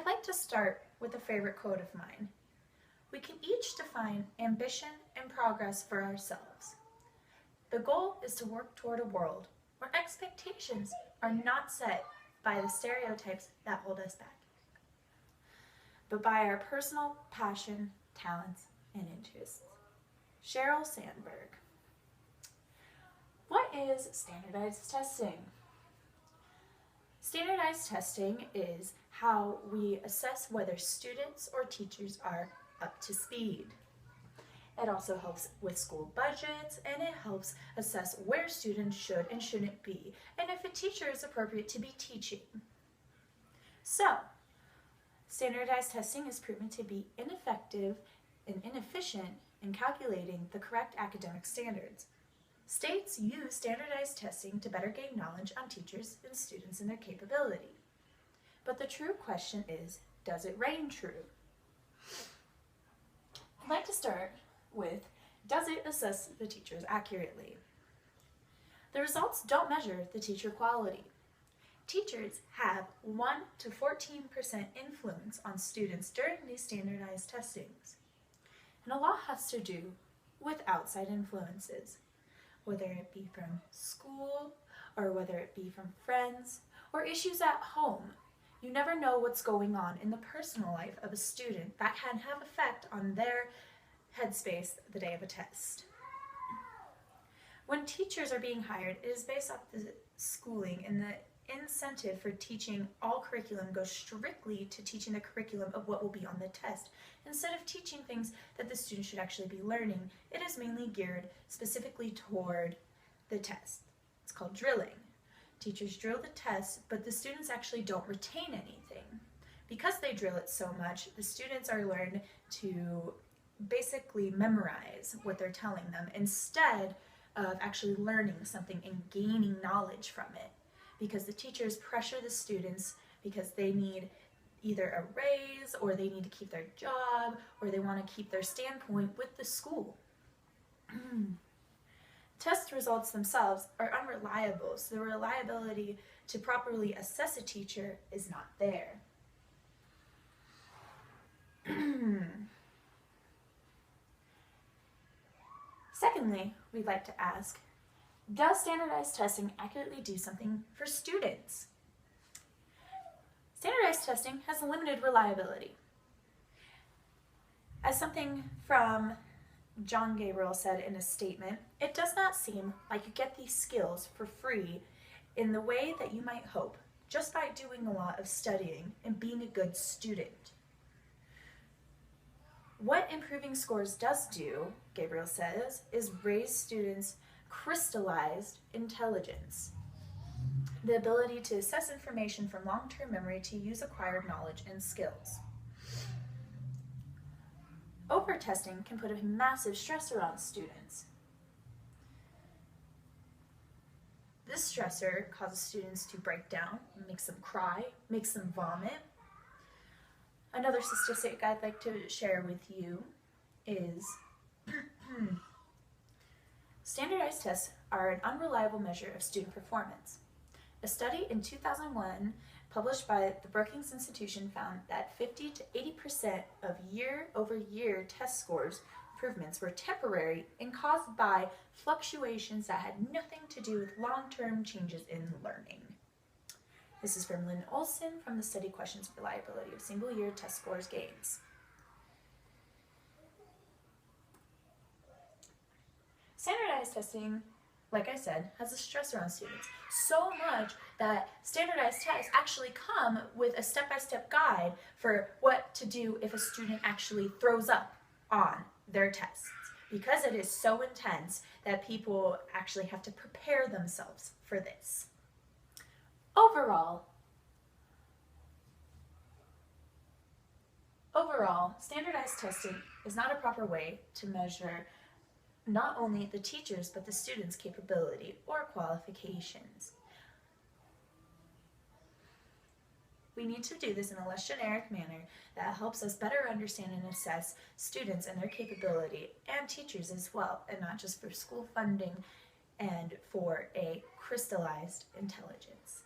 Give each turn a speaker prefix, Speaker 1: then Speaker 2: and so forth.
Speaker 1: I'd like to start with a favorite quote of mine. We can each define ambition and progress for ourselves. The goal is to work toward a world where expectations are not set by the stereotypes that hold us back, but by our personal passion, talents, and interests. Sheryl Sandberg. What is standardized testing? Standardized testing is how we assess whether students or teachers are up to speed. It also helps with school budgets, and it helps assess where students should and shouldn't be, and if a teacher is appropriate to be teaching. So, standardized testing is proven to be ineffective and inefficient in calculating the correct academic standards. States use standardized testing to better gain knowledge on teachers and students and their capability. But the true question is, does it reign true? I'd like to start with, does it assess the teachers accurately? The results don't measure the teacher quality. Teachers have 1 to 14% influence on students during these standardized testings. And a lot has to do with outside influences, whether it be from school or whether it be from friends or issues at home. You never know what's going on in the personal life of a student that can have effect on their headspace the day of a test. When teachers are being hired, it is based off the schooling, and the incentive for teaching all curriculum goes strictly to teaching the curriculum of what will be on the test. Instead of teaching things that the student should actually be learning, it is mainly geared specifically toward the test. It's called drilling. Teachers drill the test, but the students actually don't retain anything. Because they drill it so much, the students are learned to basically memorize what they're telling them instead of actually learning something and gaining knowledge from it. Because the teachers pressure the students because they need either a raise, or they need to keep their job, or they want to keep their standpoint with the school. Test results themselves are unreliable, so the reliability to properly assess a teacher is not there. Secondly, we'd like to ask, does standardized testing accurately do something for students? Standardized testing has limited reliability. As something from John Gabriel said in a statement, it does not seem like you get these skills for free in the way that you might hope, just by doing a lot of studying and being a good student. What improving scores does do, Gabriel says, is raise students' crystallized intelligence, the ability to assess information from long-term memory to use acquired knowledge and skills. Over-testing can put a massive stressor on students. This stressor causes students to break down, makes them cry, makes them vomit. Another statistic I'd like to share with you is standardized tests are an unreliable measure of student performance. A study in 2001 published by the Brookings Institution found that 50 to 80% of year-over-year test scores improvements were temporary and caused by fluctuations that had nothing to do with long-term changes in learning. This is from Lynn Olson from the Study Questions Reliability of Single-Year Test Scores Gains. Standardized testing, like I said, has a stressor on students. So much that standardized tests actually come with a step-by-step guide for what to do if a student actually throws up on their tests, because it is so intense that people actually have to prepare themselves for this. Overall, standardized testing is not a proper way to measure not only the teachers but the students' capability or qualifications. We need to do this in a less generic manner that helps us better understand and assess students and their capability, and teachers as well, and not just for school funding and for a crystallized intelligence.